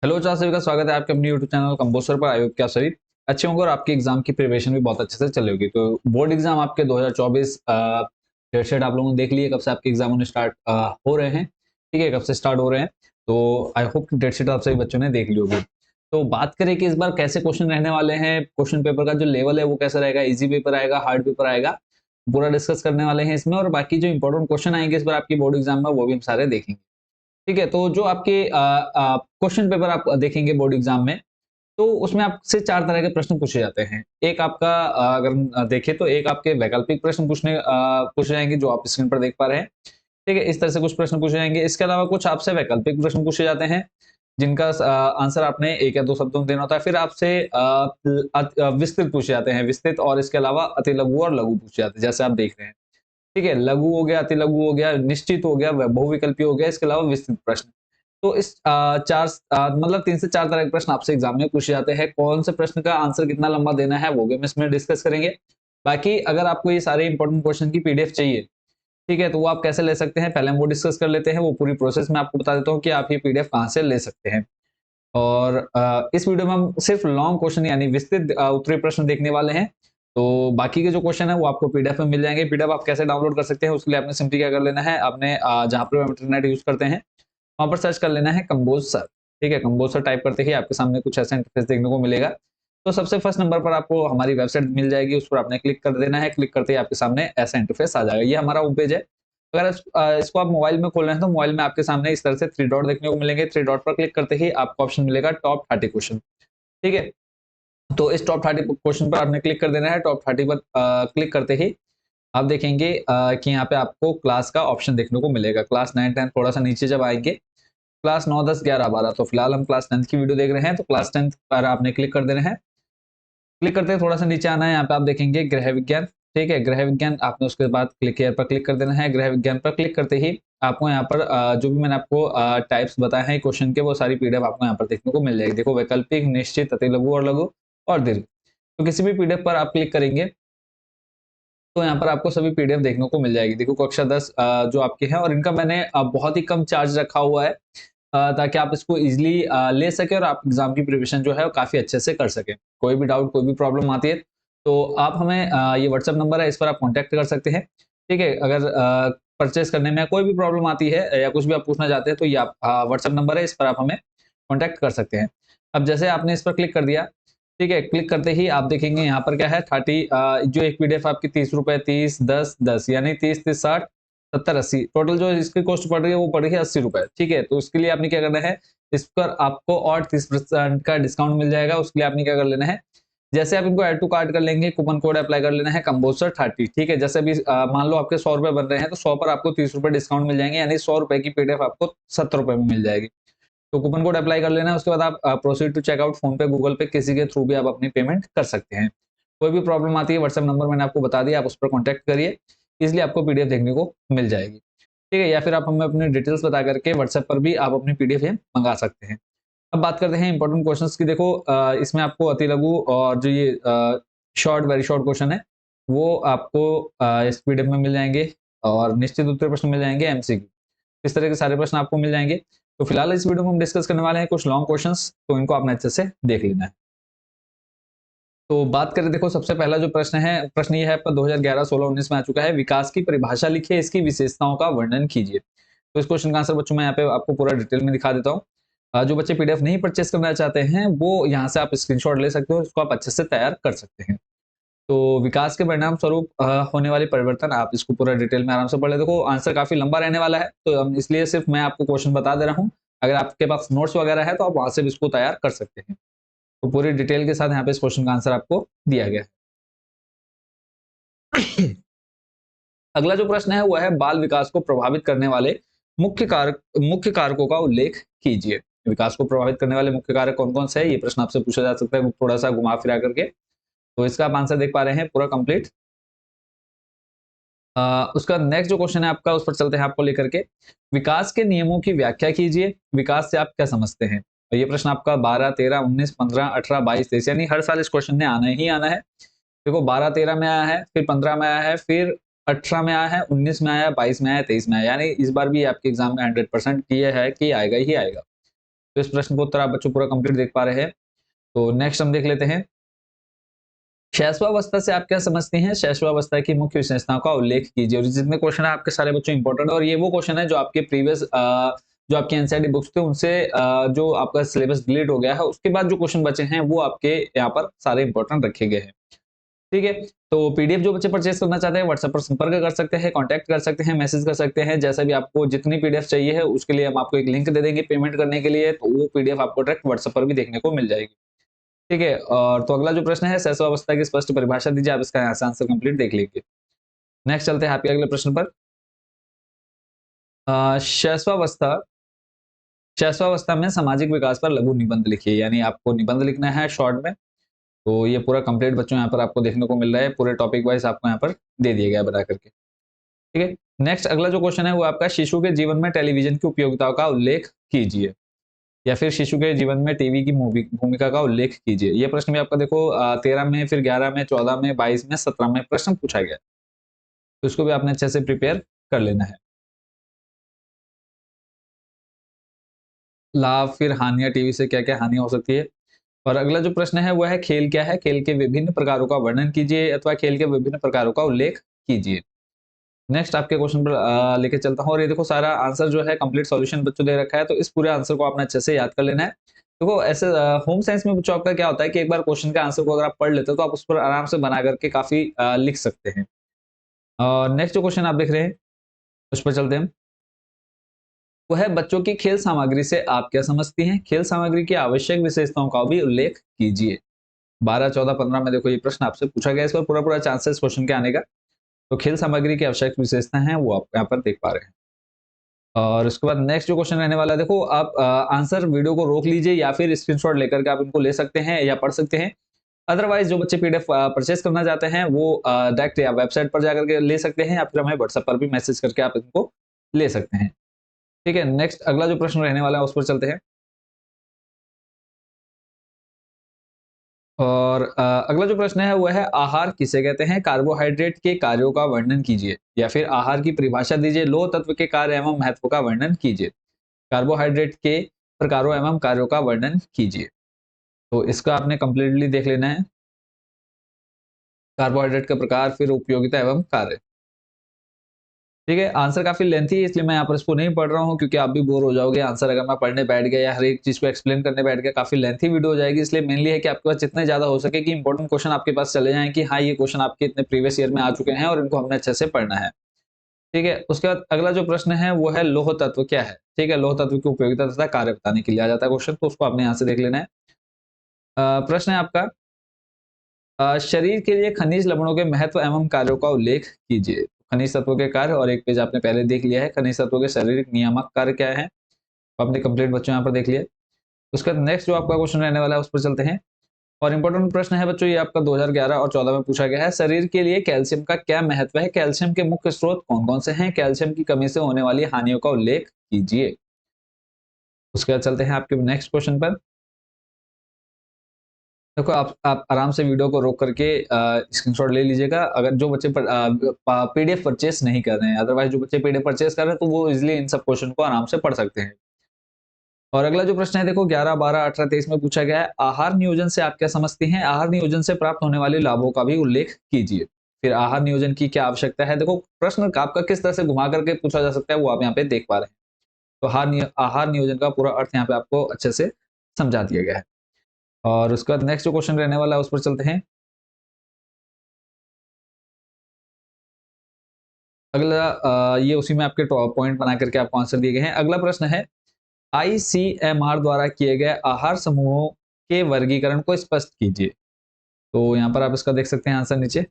Hello चार सभी का स्वागत है आपके अपने यूट्यूब चैनल कंपोस्टर पर। आई होप कि आप सभी अच्छे होंगे और आपकी एग्जाम की प्रिपरेशन भी बहुत अच्छे से चल रही होगी। तो बोर्ड एग्जाम आपके 2024 डेट शीट आप लोगों ने देख ली है, कब से आपके एग्जाम होने स्टार्ट हो रहे हैं। ठीक है, कब से स्टार्ट हो रहे हैं। तो आई होप डेट शीट आप सभी बच्चों ने देख ली होगी। तो बात करें कि इस बार कैसे क्वेश्चन रहने वाले हैं, क्वेश्चन पेपर का जो लेवल है वो कैसा रहेगा, इजी पेपर आएगा, हार्ड पेपर आएगा, पूरा डिस्कस करने वाले हैं इसमें। और बाकी जो इंपॉर्टेंट क्वेश्चन आएंगे इस बार आपकी बोर्ड एग्जाम में वो भी हम सारे देखेंगे। ठीक है, तो जो आपके क्वेश्चन पेपर आप देखेंगे बोर्ड एग्जाम में, तो उसमें आपसे 4 तरह के प्रश्न पूछे जाते हैं। एक आपका अगर हम देखें तो एक आपके वैकल्पिक प्रश्न पूछे जाएंगे जो आप स्क्रीन पर देख पा रहे हैं। ठीक है, इस तरह से कुछ प्रश्न पूछे जाएंगे। इसके अलावा कुछ आपसे वैकल्पिक प्रश्न पूछे जाते हैं जिनका आंसर आपने एक या दो शब्दों में देना होता है। फिर आपसे विस्तृत पूछे जाते हैं, विस्तृत, और इसके अलावा अति लघु और लघु पूछे जाते हैं जैसे आप देख रहे हैं। ठीक है, लघु हो गया, अति लघु हो गया, निश्चित हो गया, बहुविकल्पी हो गया, इसके अलावा विस्तृत प्रश्न। तो इस मतलब 3 से 4 तरह के प्रश्न आपसे एग्जाम में पूछे जाते हैं। कौन से प्रश्न का आंसर कितना लंबा देना है वो भी हम इसमें डिस्कस करेंगे। बाकी अगर आपको ये सारे इंपॉर्टेंट क्वेश्चन की पीडीएफ चाहिए, ठीक है, तो वो आप कैसे ले सकते हैं पहले हम वो डिस्कस कर लेते हैं। वो पूरी प्रोसेस मैं आपको बता देता हूँ कि आप ये पीडीएफ कहाँ से ले सकते हैं। और इस वीडियो में हम सिर्फ लॉन्ग क्वेश्चन यानी विस्तृत उत्तरीय प्रश्न देखने वाले हैं। तो बाकी के जो क्वेश्चन है वो आपको पीडीएफ में मिल जाएंगे। पीडीएफ आप कैसे डाउनलोड कर सकते हैं उसके लिए आपने सिंपली क्या कर लेना है, आपने जहाँ पर इंटरनेट यूज करते हैं वहां पर सर्च कर लेना है कंबोज सर। ठीक है, कंबोज सर टाइप करते ही आपके सामने कुछ ऐसा इंटरफेस देखने को मिलेगा। तो सबसे फर्स्ट नंबर पर आपको हमारी वेबसाइट मिल जाएगी, उस पर आपने क्लिक कर देना है। क्लिक करते ही आपके सामने ऐसा इंटरफेस आ जाएगा। ये हमारा होम पेज है। अगर इसको आप मोबाइल में खोल रहे हैं तो मोबाइल में आपके सामने इस तरह से 3 डॉट देखने को मिलेंगे। 3 डॉट पर क्लिक करते ही आपको ऑप्शन मिलेगा टॉप 30 क्वेश्चन। ठीक है, तो इस टॉप 30 क्वेश्चन पर आपने क्लिक कर देना है। टॉप 30 पर क्लिक करते ही आप देखेंगे कि यहाँ पे आपको क्लास का ऑप्शन देखने को मिलेगा। क्लास 9 10 थोड़ा सा नीचे जब आएंगे, क्लास 9 10 11 12, तो फिलहाल हम क्लास 10 की वीडियो देख रहे हैं तो क्लास 10 पर आपने क्लिक कर देना है। क्लिक करते ही थोड़ा सा नीचे आना है, यहाँ पे आप देखेंगे गृह विज्ञान। ठीक है, गृह विज्ञान आपने उसके बाद क्लिक केयर पर क्लिक कर देना है। गृह विज्ञान पर क्लिक करते ही आपको यहाँ पर जो भी मैंने आपको टाइप्स बताए हैं क्वेश्चन के वो सारी पीडीएफ आपको यहाँ पर देखने को मिल जाएगी। देखो, वैकल्पिक, निश्चित, अति लघु और लघु और दीर्घ। तो किसी भी पीडीएफ पर आप क्लिक करेंगे तो यहाँ पर आपको सभी पीडीएफ देखने को मिल जाएगी। देखो, कक्षा 10 जो आपके हैं, और इनका मैंने बहुत ही कम चार्ज रखा हुआ है ताकि आप इसको इजीली ले सके और आप एग्जाम की प्रिपरेशन जो है वो काफी अच्छे से कर सके। कोई भी डाउट, कोई भी प्रॉब्लम आती है तो आप हमें ये व्हाट्सएप नंबर है, इस पर आप कांटेक्ट कर सकते हैं। ठीक है, अगर परचेस करने में कोई भी प्रॉब्लम आती है या कुछ भी आप पूछना चाहते हैं तो ये आप व्हाट्सएप नंबर है, इस पर आप हमें कांटेक्ट कर सकते हैं। अब जैसे आपने इस पर क्लिक कर दिया, ठीक है, क्लिक करते ही आप देखेंगे यहाँ पर क्या है 30 जो एक पीडीएफ आपकी 30 रुपए, 30 10 10 यानी 30 30 60 70 80, टोटल जो इसकी कॉस्ट पड़ रही है वो पड़ रही है 80 रुपए। ठीक है, तो उसके लिए आपने क्या करना है, इस पर आपको और 30% का डिस्काउंट मिल जाएगा। उसके लिए आपने क्या कर लेना है, जैसे आप इनको ऐड टू कार्ट कर लेंगे, कूपन कोड अप्लाई कर लेना है कंबोसर 30। ठीक है, जैसे भी मान लो आपके 100 रुपए बन रहे हैं तो 100 पर आपको 30 रुपए डिस्काउंट मिल जाएंगे, यानी 100 रुपए की पीडीएफ आपको 70 रुपए में मिल जाएगी। तो कूपन कोड अप्लाई कर लेना है। उसके बाद आप प्रोसीड टू चेकआउट, फोन पे, गूगल पे, किसी के थ्रू भी आप अपनी पेमेंट कर सकते हैं। कोई भी प्रॉब्लम आती है व्हाट्सएप नंबर मैंने आपको बता दिया, आप उस पर कॉन्टैक्ट करिए, इसलिए आपको पीडीएफ देखने को मिल जाएगी। ठीक है, या फिर आप हमें अपनी डिटेल्स बता करके व्हाट्सएप पर भी आप अपनी पीडीएफ मंगा सकते हैं। अब बात करते हैं इंपॉर्टेंट क्वेश्चंस की। देखो, इसमें आपको अति लघु और जो ये शॉर्ट, वेरी शॉर्ट क्वेश्चन है वो आपको इस पीडीएफ में मिल जाएंगे, और निश्चित उत्तर प्रश्न मिल जाएंगे, एमसीक्यू, इस तरह के सारे प्रश्न आपको मिल जाएंगे। तो फिलहाल इस वीडियो में हम डिस्कस करने वाले हैं कुछ लॉन्ग क्वेश्चंस, तो इनको आपने अच्छे से देख लेना है। तो बात करें, देखो सबसे पहला जो प्रश्न ये है आपका 2011 16 19 में आ चुका है। विकास की परिभाषा लिखिए, इसकी विशेषताओं का वर्णन कीजिए। तो इस क्वेश्चन का आंसर बच्चों मैं यहाँ पे आपको पूरा डिटेल में दिखा देता हूँ। जो बच्चे पीडीएफ नहीं परचेस करना चाहते हैं वो यहाँ से आप स्क्रीनशॉट ले सकते हो और इसको आप अच्छे से तैयार कर सकते हैं। तो विकास के परिणाम स्वरूप होने वाले परिवर्तन, आप इसको पूरा डिटेल में आराम से पढ़ ले। देखो, आंसर काफी लंबा रहने वाला है तो हम इसलिए सिर्फ मैं आपको क्वेश्चन बता दे रहा हूँ। अगर आपके पास नोट्स वगैरह है तो आप वहां से भी इसको तैयार कर सकते हैं। तो पूरी डिटेल के साथ यहाँ पे इस क्वेश्चन का आंसर आपको दिया गया है। अगला जो प्रश्न है वो है बाल विकास को प्रभावित करने वाले मुख्य कारकों का उल्लेख कीजिए। विकास को प्रभावित करने वाले मुख्य कारक कौन कौन से है, ये प्रश्न आपसे पूछा जा सकता है थोड़ा सा घुमा फिरा करके। तो इसका आप आंसर देख पा रहे हैं पूरा कंप्लीट। उसका नेक्स्ट जो क्वेश्चन है आपका, उस पर चलते हैं आपको लेकर के। विकास के नियमों की व्याख्या कीजिए, विकास से आप क्या समझते हैं। और ये प्रश्न आपका 12 13 19 15 18 22 23, यानी हर साल इस क्वेश्चन ने आना ही आना है। देखो, 12 13 में आया है, फिर 15 में आया है, फिर 18 में आया है, 19 में आया है, 22 में आया है, 23 में आया, यानी इस बार भी आपके एग्जाम में 100% ये है कि आएगा ही आएगा। तो इस प्रश्न का उत्तर आप बच्चों पूरा कंप्लीट देख पा रहे हैं। तो नेक्स्ट हम देख लेते हैं, शैशवावस्था से आप क्या समझते हैं? शैशवावस्था की मुख्य विशेषताओं का उल्लेख कीजिए। और जितने क्वेश्चन है आपके सारे बच्चों इंपॉर्टेंट है, और ये वो क्वेश्चन है जो आपके प्रीवियस जो आपके एनसीईआरटी बुक्स थे उनसे जो आपका सिलेबस डिलीट हो गया है उसके बाद जो क्वेश्चन बचे हैं वो आपके यहाँ पर सारे इंपॉर्टेंट रखे गए हैं। ठीक है, तो पीडीएफ जो बच्चे परचेस करना चाहते हैं व्हाट्सएप पर संपर्क कर सकते हैं, कांटेक्ट कर सकते हैं, मैसेज कर सकते हैं, जैसा भी आपको जितनी पीडीएफ चाहिए है उसके लिए हम आपको एक लिंक दे देंगे पेमेंट करने के लिए, तो वो पीडीएफ आपको डायरेक्ट व्हाट्सएप पर भी देखने को मिल जाएगी। ठीक है, और तो अगला जो प्रश्न है, शैशवावस्था की स्पष्ट परिभाषा दीजिए। आप इसका यहाँ से आंसर कंप्लीट देख लीजिए। नेक्स्ट चलते हैं आपके अगले प्रश्न पर। शैशवावस्था शैशवावस्था में सामाजिक विकास पर लघु निबंध लिखिए, यानी आपको निबंध लिखना है शॉर्ट में। तो ये पूरा कंप्लीट बच्चों यहाँ पर आपको देखने को मिल रहा है, पूरे टॉपिक वाइज आपको यहाँ पर दे दिया गया है बता करके। ठीक है, नेक्स्ट अगला जो क्वेश्चन है वो आपका, शिशु के जीवन में टेलीविजन की उपयोगिताओं का उल्लेख कीजिए, या फिर शिशु के जीवन में टीवी की भूमिका का उल्लेख कीजिए। ये प्रश्न भी आपका देखो 13 में, फिर 11 में, 14 में, 22 में, 17 में प्रश्न पूछा गया है। तो इसको भी आपने अच्छे से प्रिपेयर कर लेना है। लाभ फिर हानियां, टीवी से क्या क्या हानियां हो सकती है। और अगला जो प्रश्न है वो है, खेल क्या है? खेल के विभिन्न प्रकारों का वर्णन कीजिए अथवा खेल के विभिन्न प्रकारों का उल्लेख कीजिए। नेक्स्ट आपके क्वेश्चन पर लेके चलता हूँ, और ये देखो सारा आंसर जो है कंप्लीट सॉल्यूशन बच्चों दे रखा है, तो इस पूरे आंसर को आपने अच्छे से याद कर लेना है। देखो ऐसे होम साइंस में बच्चों आपका क्या होता है कि एक बार क्वेश्चन के आंसर को अगर आप पढ़ लेते हो तो आप उस पर आराम से बना करके काफी लिख सकते हैं। नेक्स्ट जो क्वेश्चन आप देख रहे हैं उस पर चलते हैं, वो है, बच्चों की खेल सामग्री से आप क्या समझती हैं? खेल सामग्री की आवश्यक विशेषताओं का भी उल्लेख कीजिए। 12, 14, 15 में देखो ये प्रश्न आपसे पूछा गया है, इस पर पूरा पूरा चांसेस क्वेश्चन के आने का। तो खेल सामग्री की आवश्यक विशेषता है वो आप यहाँ पर देख पा रहे हैं। और उसके बाद नेक्स्ट जो क्वेश्चन रहने वाला है, देखो आप आंसर वीडियो को रोक लीजिए या फिर स्क्रीनशॉट लेकर के आप इनको ले सकते हैं या पढ़ सकते हैं। अदरवाइज जो बच्चे पीडीएफ परचेस करना चाहते हैं वो डायरेक्ट या वेबसाइट पर जाकर के ले सकते हैं, या फिर हमें व्हाट्सएप पर भी मैसेज करके आप इनको ले सकते हैं। ठीक है, नेक्स्ट अगला जो प्रश्न रहने वाला है उस पर चलते हैं। और अगला जो प्रश्न है वो है, आहार किसे कहते हैं? कार्बोहाइड्रेट के कार्यों का वर्णन कीजिए, या फिर आहार की परिभाषा दीजिए। लौह तत्व के कार्य एवं महत्व का वर्णन कीजिए। कार्बोहाइड्रेट के प्रकारों एवं कार्यों का वर्णन कीजिए। तो इसका आपने कंप्लीटली देख लेना है, कार्बोहाइड्रेट का प्रकार फिर उपयोगिता एवं कार्य। ठीक है, आंसर काफी लेंथी है इसलिए मैं यहाँ पर इसको नहीं पढ़ रहा हूँ, क्योंकि आप भी बोर हो जाओगे आंसर अगर मैं पढ़ने बैठ गया या हर एक चीज को एक्सप्लेन करने बैठ गया, काफी लेंथी वीडियो हो जाएगी। इसलिए मेनली है कि आपके पास जितने ज्यादा हो सके कि इंपॉर्टेंट क्वेश्चन आपके पास चले जाएं, कि हाँ ये क्वेश्चन आपके इतने प्रीवियस ईयर में आ चुके हैं और इनको हमने अच्छे से पढ़ना है। ठीक है, उसके बाद अगला जो प्रश्न है वो है, लौह तत्व क्या है? ठीक है, लौह तत्व की उपयोगिता तथा कार्य बताने के लिए आ जाता है क्वेश्चन, तो उसको आपने यहाँ से देख लेना है। प्रश्न है आपका, शरीर के लिए खनिज लवणों के महत्व एवं कार्यों का उल्लेख कीजिए। खनिज तत्वों के कार्य, और एक पेज आपने पहले देख लिया है, खनिज तत्वों के शारीरिक नियामक कार्य क्या है, तो आपने कंप्लीट बच्चों यहाँ पर देख लिया। उसके बाद नेक्स्ट जो आपका क्वेश्चन रहने वाला है उस पर चलते हैं। और इंपॉर्टेंट प्रश्न है बच्चों, ये आपका 2011 और 14 में पूछा गया है, शरीर के लिए कैल्शियम का क्या महत्व है? कैल्शियम के मुख्य स्रोत कौन कौन से हैं? कैल्शियम की कमी से होने वाली हानियों का उल्लेख कीजिए। उसके बाद चलते हैं आपके नेक्स्ट क्वेश्चन पर। देखो आप आराम से वीडियो को रोक करके स्क्रीनशॉट ले लीजिएगा, अगर जो बच्चे पीडीएफ परचेस नहीं कर रहे हैं। अदरवाइज जो बच्चे पीडीएफ परचेस कर रहे हैं तो वो इजिली इन सब क्वेश्चन को आराम से पढ़ सकते हैं। और अगला जो प्रश्न है देखो 11, 12, 18, 23 में पूछा गया है, आहार नियोजन से आप क्या समझते हैं? आहार नियोजन से प्राप्त होने वाले लाभों का भी उल्लेख कीजिए। फिर आहार नियोजन की क्या आवश्यकता है? देखो प्रश्न आपका किस तरह से घुमा करके पूछा जा सकता है वो आप यहाँ पे देख पा रहे हैं। तो आहार नियोजन का पूरा अर्थ यहाँ पे आपको अच्छे से समझा दिया गया है। और उसके बाद नेक्स्ट जो क्वेश्चन रहने वाला है उस पर चलते हैं। अगला ये उसी में आपके पॉइंट बना करके आपको आंसर दिए गए हैं। अगला प्रश्न है, आईसीएमआर द्वारा किए गए आहार समूहों के वर्गीकरण को स्पष्ट कीजिए। तो यहाँ पर आप इसका देख सकते हैं आंसर नीचे।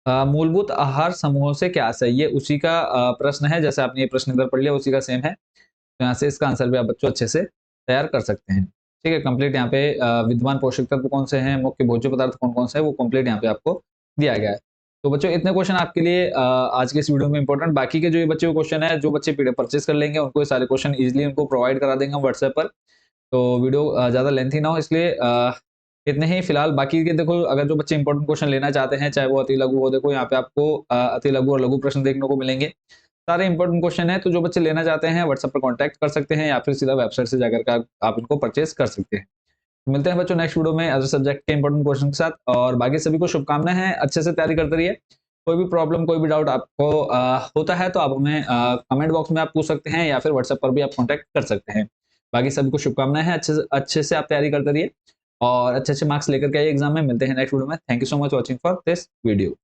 मूलभूत आहार समूहों से क्या आशय? ये उसी का प्रश्न है, जैसे आपने ये प्रश्न इधर पढ़ लिया उसी का सेम है। तो यहाँ से इसका आंसर भी आप बच्चों अच्छे से तैयार कर सकते हैं। ठीक है, कंप्लीट यहाँ पे विद्यमान पोषक तत्व कौन से हैं, मुख्य भोज्य पदार्थ कौन कौन से हैं, वो कंप्लीट यहाँ पे आपको दिया गया है। तो बच्चों इतने क्वेश्चन आपके लिए आज के इस वीडियो में इंपॉर्टेंट। बाकी के जो ये बच्चे क्वेश्चन है, जो बच्चे पीडीएफ परचेस कर लेंगे उनको ये सारे क्वेश्चन इजीली उनको प्रोवाइड करा देंगे हम व्हाट्सएप पर। तो वीडियो ज़्यादा लेंथी ना हो इसलिए इतने ही फिलहाल। बाकी के देखो अगर जो बच्चे इंपॉर्टेंट क्वेश्चन लेना चाहते हैं चाहे वो अति लघु हो, देखो यहाँ पे आपको अति लघु और लघु प्रश्न देखने को मिलेंगे। सारे इंपॉर्टेंट क्वेश्चन है, तो जो बच्चे लेना चाहते हैं व्हाट्सएप पर कॉन्टैक्ट कर सकते हैं या फिर सीधा वेबसाइट से जाकर का आप इनको परचेज कर सकते हैं। मिलते हैं बच्चों नेक्स्ट वीडियो में अदर सब्जेक्ट के इंपॉर्टेंट क्वेश्चन के साथ, और बाकी सभी को शुभकामनाएं हैं, अच्छे से तैयारी करते रहिए। कोई भी प्रॉब्लम कोई भी डाउट आपको होता है तो आप हमें कमेंट बॉक्स में आप पूछ सकते हैं या फिर व्हाट्सएप पर भी आप कॉन्टैक्ट कर सकते हैं। बाकी सभी को शुभकामनाएं हैं, अच्छे से आप तैयारी करते रहिए और अच्छे अच्छे मार्क्स लेकर के आइए एग्जाम में। मिलते हैं नेक्स्ट वीडियो में। Thank you so much watching for this video.